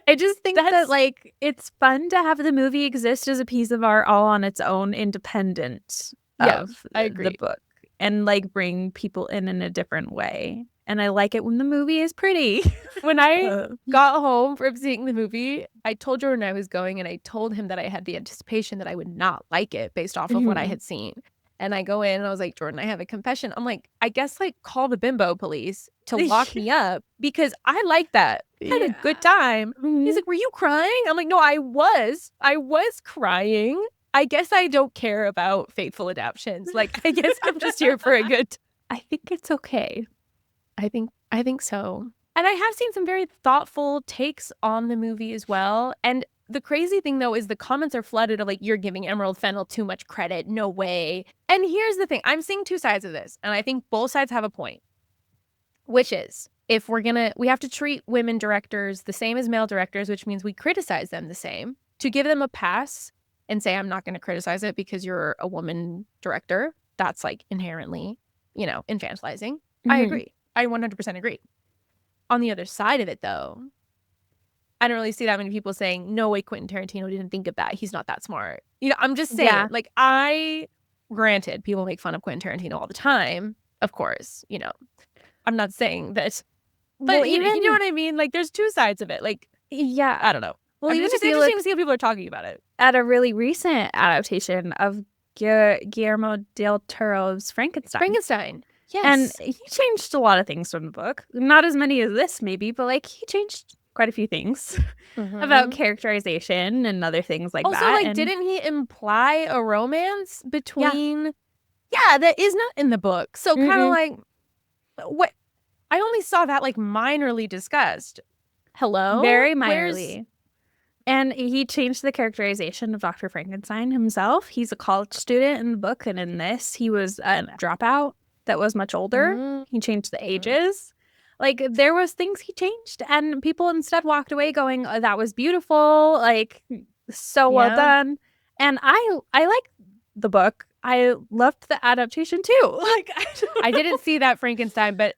I just think that, like, it's fun to have the movie exist as a piece of art all on its own, independent of the book, and, like, bring people in a different way. And I like it when the movie is pretty. When I got home from seeing the movie, I told Jordan I was going, and I told him that I had the anticipation that I would not like it based off of what I had seen. And I go in and I was like, Jordan, I have a confession. I'm like, I guess, like, call the bimbo police to lock me up because I like that. I had a good time. He's like, were you crying? I'm like, no, I was crying. I guess I don't care about faithful adaptions. Like, I guess I'm just here for a good I think it's okay. I think so. And I have seen some very thoughtful takes on the movie as well. And the crazy thing, though, is the comments are flooded of, like, you're giving Emerald Fennell too much credit. No way. And here's the thing. I'm seeing two sides of this. And I think both sides have a point. Which is, if we have to treat women directors the same as male directors, which means we criticize them the same, to give them a pass and say, I'm not going to criticize it because you're a woman director. That's, like, inherently, you know, infantilizing. I agree. I 100% agree. On the other side of it, though, I don't really see that many people saying, no way Quentin Tarantino didn't think of that. He's not that smart. You know, I'm just saying, like, granted, people make fun of Quentin Tarantino all the time, of course, you know. I'm not saying that, but you know what I mean? Like, there's two sides of it. Like, I don't know. Well, it's just interesting to see how people are talking about it. At a really recent adaptation of Guillermo del Toro's Frankenstein. Yes. And he changed a lot of things from the book. Not as many as this, maybe, but, like, he changed quite a few things about characterization and other things like that. Also, like, didn't he imply a romance between... Yeah, that is not in the book. So kind of like, what? I only saw that, like, minorly discussed. Hello? Very minorly. And he changed the characterization of Dr. Frankenstein himself. He's a college student in the book, and in this, he was a dropout that was much older. He changed the ages. Like, there was things he changed, and people instead walked away going, oh, that was beautiful, like, so well done. And I like the book. I loved the adaptation too. Like, I didn't see that Frankenstein, but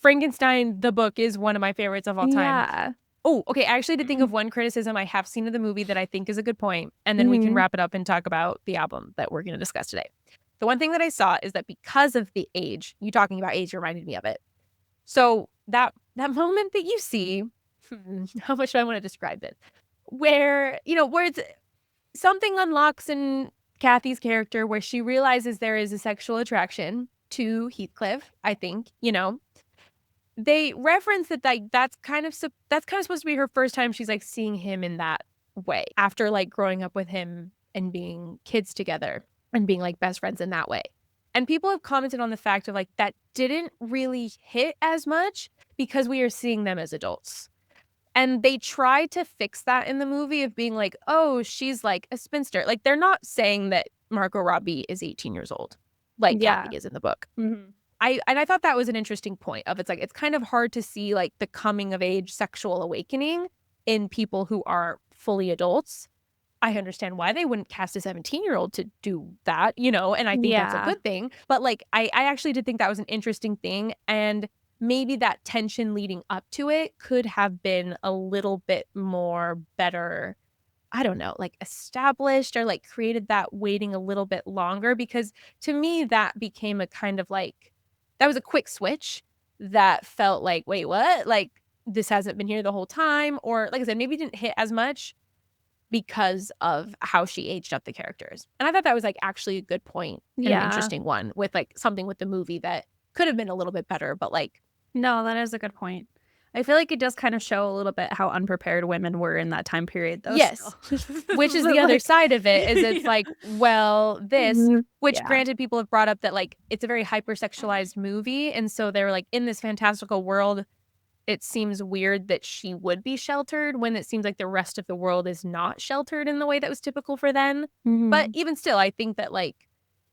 Frankenstein, the book, is one of my favorites of all time. Yeah. Oh, okay. I actually did think of one criticism I have seen of the movie that I think is a good point, and then we can wrap it up and talk about the album that we're going to discuss today. The one thing that I saw is that because of the age, you talking about age reminded me of it. So that moment that you see, how much do I want to describe this? Where it's something unlocks in Kathy's character where she realizes there is a sexual attraction to Heathcliff, I think, they reference that that's kind of supposed to be her first time she's like seeing him in that way after like growing up with him and being kids together and being like best friends in that way. And people have commented on the fact of like that didn't really hit as much because we are seeing them as adults. And they try to fix that in the movie of being like, oh, she's like a spinster. Like they're not saying that Margot Robbie is 18 years old like Kathy is in the book. I thought that was an interesting point of it's like it's kind of hard to see like the coming of age sexual awakening in people who are fully adults. I understand why they wouldn't cast a 17-year-old to do that, and I think that's a good thing. But like I actually did think that was an interesting thing, and maybe that tension leading up to it could have been a little bit more better, I don't know, like established or like created that waiting a little bit longer, because to me that became a kind of like that was a quick switch that felt like, wait, what? Like, this hasn't been here the whole time. Or, like I said, maybe didn't hit as much because of how she aged up the characters. And I thought that was, like, actually a good point and an interesting one with, like, something with the movie that could have been a little bit better. But, like... No, that is a good point. I feel like it does kind of show a little bit how unprepared women were in that time period, though. Yes. Which is the other side of it, is it's like, well, which granted people have brought up that like it's a very hypersexualized movie. And so they were like, in this fantastical world, it seems weird that she would be sheltered when it seems like the rest of the world is not sheltered in the way that was typical for them. But even still, I think that like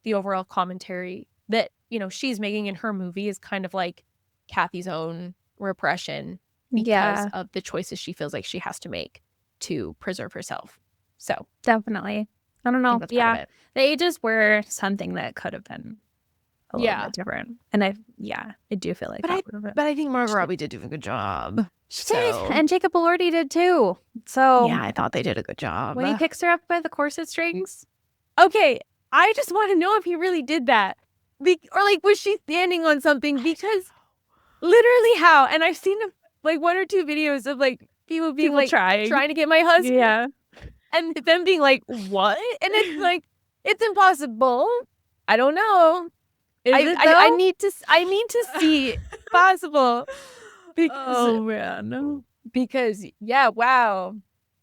the overall commentary that, she's making in her movie is kind of like Kathy's own repression because of the choices she feels like she has to make to preserve herself. So definitely. I don't know. The ages were something that could have been a little bit different. And I do feel like but I think Margot Robbie did do a good job. She did. And Jacob Elordi did too. So yeah, I thought they did a good job. When he picks her up by the corset strings. Okay, I just want to know if he really did that. Or like, was she standing on something? Because literally how? And I've seen like one or two videos of like people being like trying to get my husband. Yeah. And them being like, what? And it's like, it's impossible. I don't know. I need to see possible. Because, Because wow.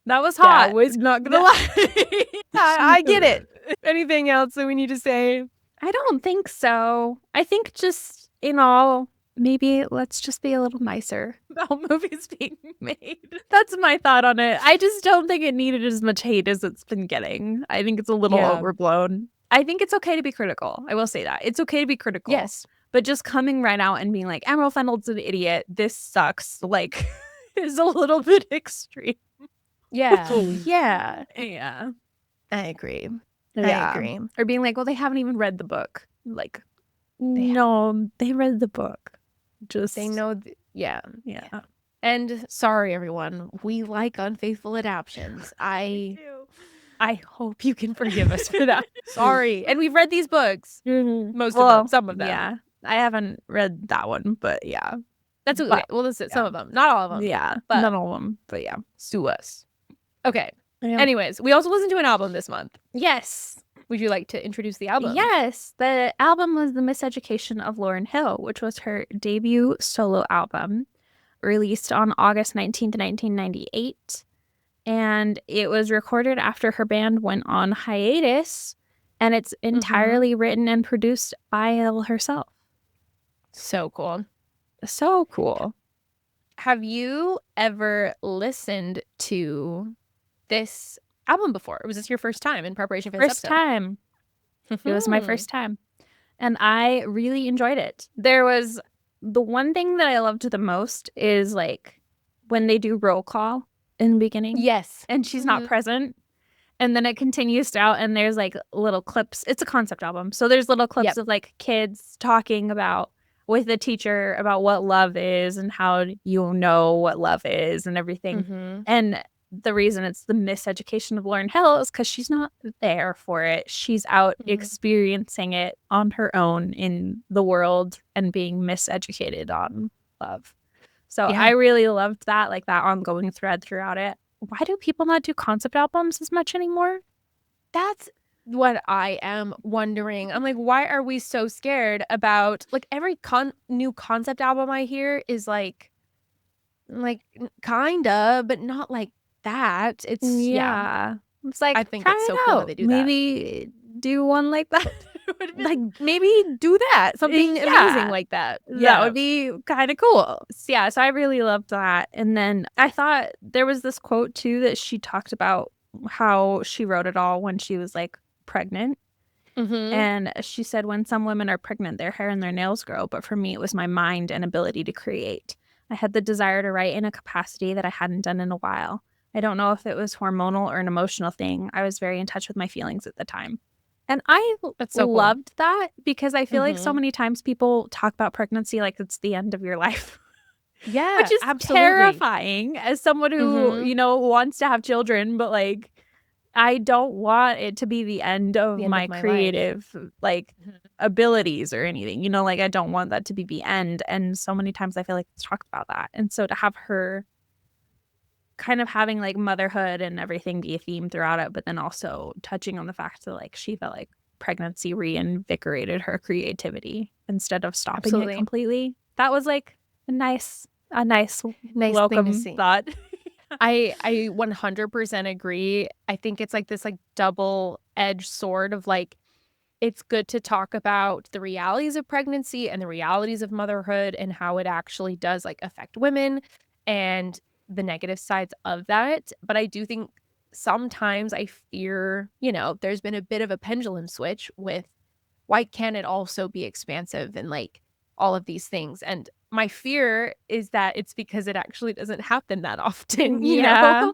That was hot. I was not gonna lie. I get it. Anything else that we need to say? I don't think so. I think just in all, maybe let's just be a little nicer about movies being made. That's my thought on it. I just don't think it needed as much hate as it's been getting. I think it's a little overblown. I think it's okay to be critical. I will say that. It's okay to be critical. Yes. But just coming right out and being like, Emerald Fennell's an idiot. This sucks. Like, is a little bit extreme. Yeah. Yeah. I agree. Yeah. I agree. Or being like, well, they haven't even read the book. Like, they read the book. Just they know. Yeah. And sorry, everyone. We like unfaithful adaptions. I hope you can forgive us for that. Sorry. And we've read these books. Most of them. Some of them. Yeah. I haven't read that one, but yeah. That's okay. Well, this is some of them. Not all of them. Yeah. But not all of them. But yeah. Sue us. Okay. Yeah. Anyways, we also listened to an album this month. Yes. Would you like to introduce the album? Yes. The album was The Miseducation of Lauryn Hill, which was her debut solo album, released on August 19th, 1998. And it was recorded after her band went on hiatus, and it's entirely written and produced by Elle herself. So cool. So cool. Have you ever listened to this album before? Or was this your first time in preparation for this episode? First time. It was my first time. And I really enjoyed it. There was the one thing that I loved the most is like when they do roll call in the beginning. Yes. And she's not present. And then it continues throughout, and there's like little clips. It's a concept album. So there's little clips Yep. of like kids talking about with the teacher about what love is and how you know what love is and everything. Mm-hmm. And the reason it's the miseducation of Lauryn Hill is because she's not there for it. She's out experiencing it on her own in the world and being miseducated on love. So Yeah. I really loved that, like that ongoing thread throughout it. Why do people not do concept albums as much anymore? That's what I am wondering. I'm like, why are we so scared about like every new concept album I hear is like kinda, but not like that. It's Yeah. It's like, I think try it's so it cool that out. they do that. Maybe do one like that. Like maybe do that. Something amazing like that. That would be kind of cool. Yeah, so I really loved that. And then I thought there was this quote too that she talked about how she wrote it all when she was like pregnant. Mm-hmm. And she said, when some women are pregnant, their hair and their nails grow. But for me, it was my mind and ability to create. I had the desire to write in a capacity that I hadn't done in a while. I don't know if it was hormonal or an emotional thing. I was very in touch with my feelings at the time. And I That's so cool. loved that because I feel like so Mhm. many times people talk about pregnancy like it's the end of your life. Yeah, Which is absolutely. terrifying as someone who, Mhm. you know, wants to have children, but like I don't want it to be the end of The end my of my life. creative like Mhm. abilities or anything. You know, like I don't want that to be the end. And so many times I feel like it's talked about that. And so to have her kind of having like motherhood and everything be a theme throughout it, but then also touching on the fact that like she felt like pregnancy reinvigorated her creativity instead of stopping Absolutely. it completely. That was like a nice Nice welcome thing to see. thought. I 100% agree. I think it's like this like double-edged sword of like it's good to talk about the realities of pregnancy and the realities of motherhood and how it actually does like affect women and the negative sides of that. But I do think sometimes I fear, there's been a bit of a pendulum switch with why can't it also be expansive and like all of these things? And my fear is that it's because it actually doesn't happen that often, Yeah.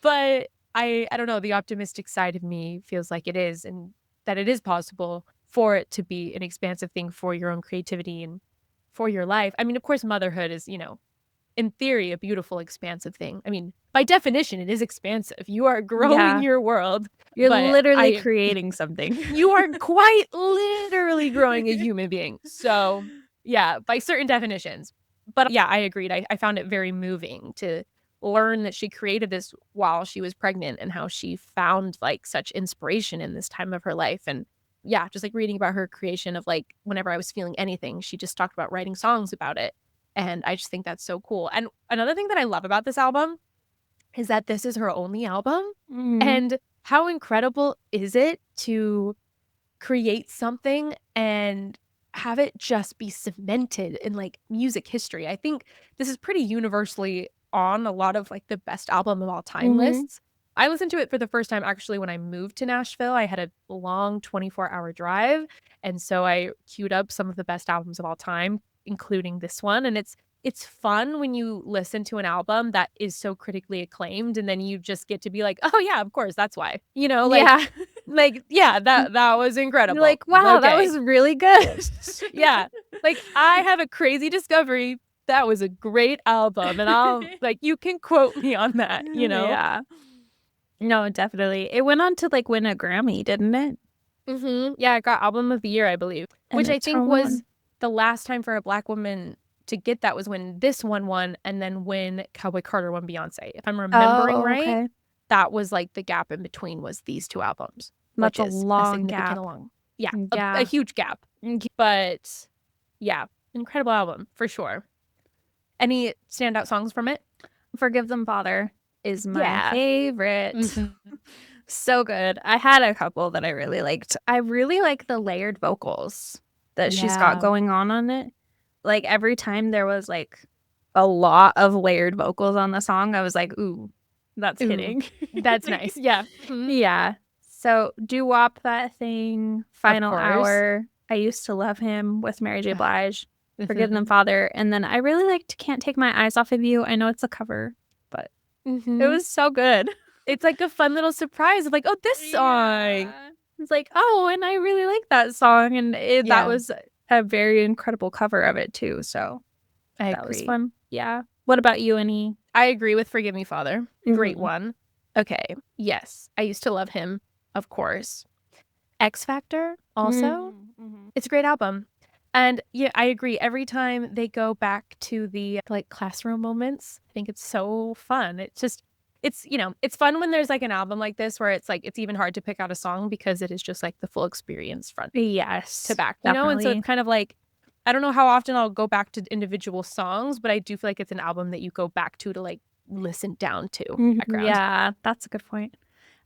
But I don't know, the optimistic side of me feels like it is and that it is possible for it to be an expansive thing for your own creativity and for your life. I mean, of course, motherhood is, in theory, a beautiful, expansive thing. I mean, by definition, it is expansive. You are growing your world. You're but literally creating something. You are quite literally growing a human being. So, yeah, by certain definitions. But yeah, I agreed. I found it very moving to learn that she created this while she was pregnant and how she found like such inspiration in this time of her life. And yeah, just like reading about her creation of like whenever I was feeling anything, she just talked about writing songs about it. And I just think that's so cool. And another thing that I love about this album is that this is her only album. And how incredible is it to create something and have it just be cemented in like music history? I think this is pretty universally on a lot of like the best album of all time lists. I listened to it for the first time actually when I moved to Nashville. I had a long 24-hour drive. And so I queued up some of the best albums of all time, including this one. And it's fun when you listen to an album that is so critically acclaimed and then you just get to be like, oh yeah, of course, that's why. That was incredible. You're like, wow, that was really good. Yeah. Like I have a crazy discovery. That was a great album. And I'll like, you can quote me on that, Yeah. No, definitely. It went on to like win a Grammy, didn't it? Mm-hmm. Yeah, it got Album of the Year, I believe. And which I it's think her was one. the last time for a Black woman to get that was when this one won and then when Cowboy Carter won Beyonce. If I'm remembering right, that was like the gap in between was these two albums. That's which a is long significant gap. Yeah, Yeah. a huge gap. But yeah, incredible album for sure. Any standout songs from it? Forgive Them, Father is my Yeah. favorite. Mhm. So good. I had a couple that I really liked. I really like the layered vocals that she's got Yeah. going on it. Like every time there was like a lot of layered vocals on the song, I was like, ooh, that's hitting. That's nice. Yeah. Mhm. Yeah. So doo-wop that thing, Final course. Hour. I Used to Love Him with Mary J. Blige. Forgive Mhm. Them, Father. And then I really liked Can't Take My Eyes Off of You. I know it's a cover, but it Mhm. was so good. it's like a fun little surprise of like, oh, this song. Yeah. It's like, oh, and I really like that song. And that Yeah. was a very incredible cover of it too. So I that was agree. fun. Yeah. What about you, Annie? I agree with Forgive Me, Father. Great Mhm. one. Okay. Yes. I used to love him, of course. X Factor also. Mhm. It's a great album. And yeah, I agree. Every time they go back to the like classroom moments, I think it's so fun. It's it's fun when there's like an album like this where it's like it's even hard to pick out a song because it is just like the full experience front Yes. to back, Definitely. And so it's kind of like I don't know how often I'll go back to individual songs, but I do feel like it's an album that you go back to like listen down to background. Yeah, that's a good point.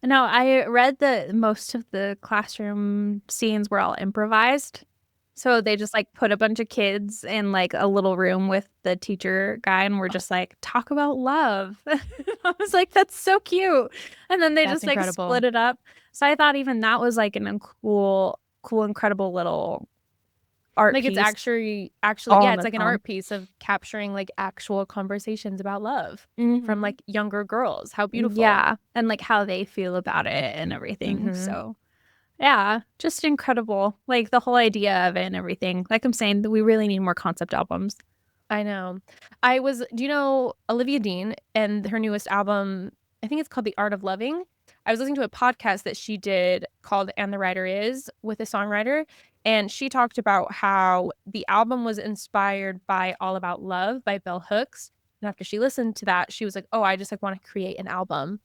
No, I read that most of the classroom scenes were all improvised. So they just like put a bunch of kids in like a little room with the teacher guy and we're just like, talk about love. I was like, that's so cute. And then they That's just like incredible. split it up. So I thought even that was like a cool, incredible little art Like piece. it's actually all yeah, on it's like its an own. art piece of capturing like actual conversations about love Mhm. from like younger girls. How beautiful. Yeah. And like how they feel about it and everything. Mhm. So yeah, just incredible. Like the whole idea of it and everything. Like I'm saying, we really need more concept albums. I know. Do you know Olivia Dean and her newest album? I think it's called The Art of Loving. I was listening to a podcast that she did called And the Writer Is with a songwriter. And she talked about how the album was inspired by All About Love by Bell Hooks. And after she listened to that, she was like, oh, I just like want to create an album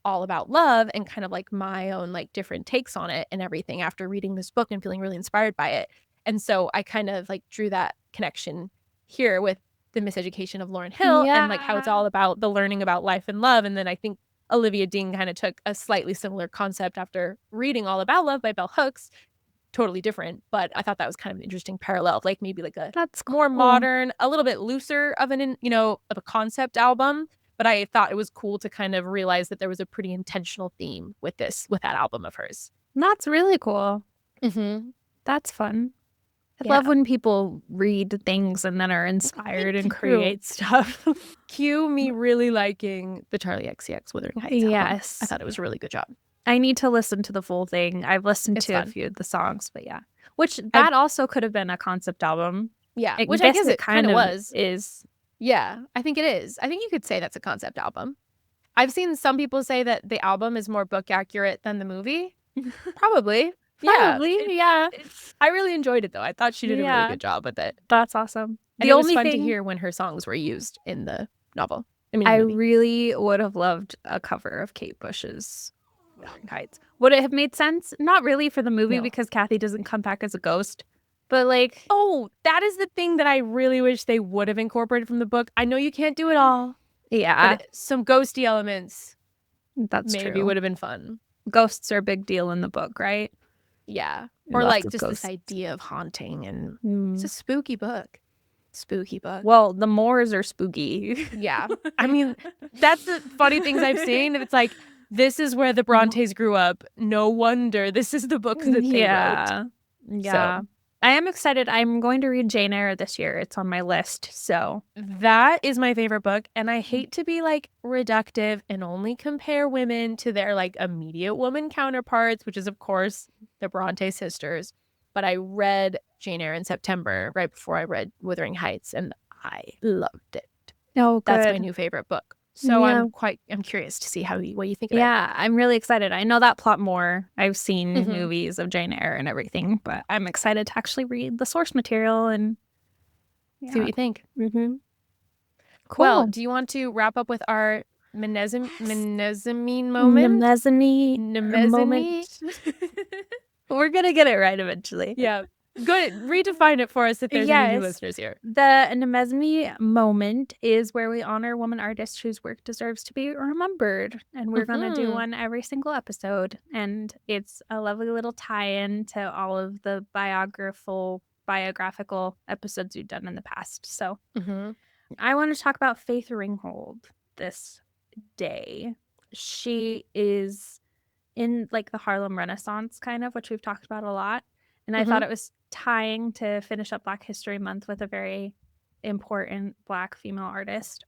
all about love and kind of like my own like different takes on it and everything after reading this book and feeling really inspired by it. And so I kind of like drew that connection here with the Miseducation of Lauryn Hill and like how it's all about the learning about life and love. And then I think Olivia Dean kind of took a slightly similar concept after reading All About Love by Bell Hooks. Totally different, but I thought that was kind of an interesting parallel, like maybe like a That's more cool. modern, a little bit looser of of a concept album. But I thought it was cool to kind of realize that there was a pretty intentional theme with that album of hers. That's really cool. Mm-hmm. That's fun. I Yeah. love when people read things and then are inspired and create stuff. Cue me really liking the Charlie XCX Wuthering Heights album. Yes. I thought it was a really good job. I need to listen to the full thing. I've listened It's to fun. a few of the songs, but yeah. Which that also could have been a concept album. Yeah, I which I guess it kind of of is. Yeah, I think it is. I think you could say that's a concept album. I've seen some people say that the album is more book accurate than the movie. Probably. Probably, yeah. I really enjoyed it though. I thought she did a really good job with it. That's awesome. And it was fun to hear when her songs were used in the novel. I really would have loved a cover of Kate Bush's Wuthering Heights. Would it have made sense? Not really for the movie because Kathy doesn't come back as a ghost. But like, oh, that is the thing that I really wish they would have incorporated from the book. I know you can't do it all. Yeah. But some ghosty elements That's maybe would have been fun. Ghosts are a big deal in the book, right? Yeah. Or like just this idea of haunting and it's a spooky book. Spooky book. Well, the Moors are spooky. Yeah. I mean, that's the funny things I've seen. It's like, this is where the Brontes grew up. No wonder this is the book that they wrote. Yeah. So. I am excited. I'm going to read Jane Eyre this year. It's on my list. So that is my favorite book. And I hate to be like reductive and only compare women to their like immediate woman counterparts, which is of course the Bronte sisters. But I read Jane Eyre in September, right before I read Wuthering Heights, and I loved it. Oh, good. That's my new favorite book. So I'm curious to see what you think of it. Yeah, I'm really excited. I know that plot more. I've seen movies of Jane Eyre and everything, but I'm excited to actually read the source material and see what you think. Mm-hmm. Cool. Well, do you want to wrap up with our Mnemosyne moment? Mnemosyne moment. We're going to get it right eventually. Yeah. Good. Redefine it for us if there's any new listeners here. The Mnemosyne moment is where we honor woman artists whose work deserves to be remembered. And we're going to do one every single episode. And it's a lovely little tie-in to all of the biographical episodes we've done in the past. So I want to talk about Faith Ringgold this day. She is in like the Harlem Renaissance kind of, which we've talked about a lot. And I thought it was tying to finish up Black History Month with a very important Black female artist.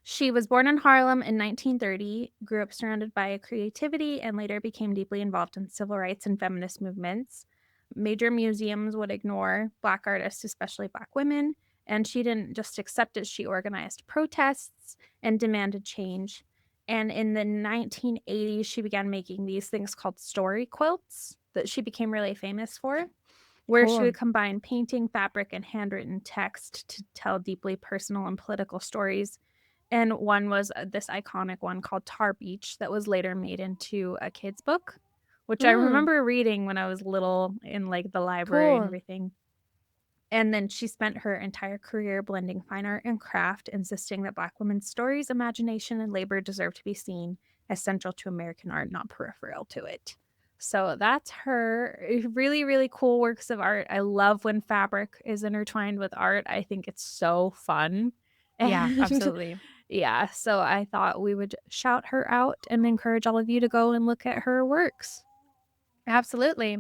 She was born in Harlem in 1930, grew up surrounded by creativity, and later became deeply involved in civil rights and feminist movements. Major museums would ignore Black artists, especially Black women, and she didn't just accept it, she organized protests and demanded change. And in the 1980s, she began making these things called story quilts that she became really famous for, where she Cool. would combine painting, fabric, and handwritten text to tell deeply personal and political stories. And one was this iconic one called Tar Beach that was later made into a kid's book, which I remember reading when I was little in like the library and Cool. everything. And then she spent her entire career blending fine art and craft, insisting that Black women's stories, imagination, and labor deserve to be seen as central to American art, not peripheral to it. So that's her. Really, really cool works of art. I love when fabric is intertwined with art. I think it's so fun. Yeah, And absolutely. yeah, so I thought we would shout her out and encourage all of you to go and look at her works. Absolutely.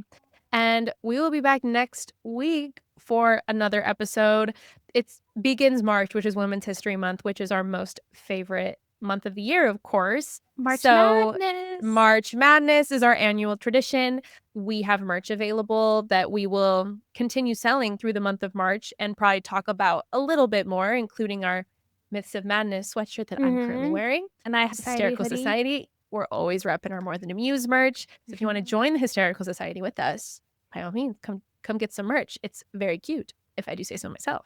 And we will be back next week for another episode. It's begins March, which is Women's History Month, which is our most favorite month of the year, of course. March So Madness. March Madness is our annual tradition. We have merch available that we will continue selling through the month of March and probably talk about a little bit more, including our Myths of Madness sweatshirt that I'm currently wearing. And I Hysterical Society. We're always repping our More Than a Muse merch. So if you want to join the Hysterical Society with us, by all means, come get some merch. It's very cute, if I do say so myself.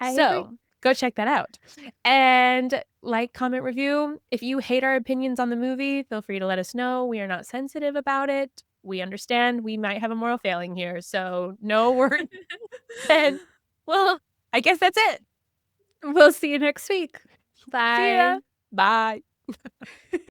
I So agree. go check that out. And like, comment, review. If you hate our opinions on the movie, feel free to let us know. We are not sensitive about it. We understand we might have a moral failing here. So no worries. And well, I guess that's it. We'll see you next week. Bye. See ya. Bye.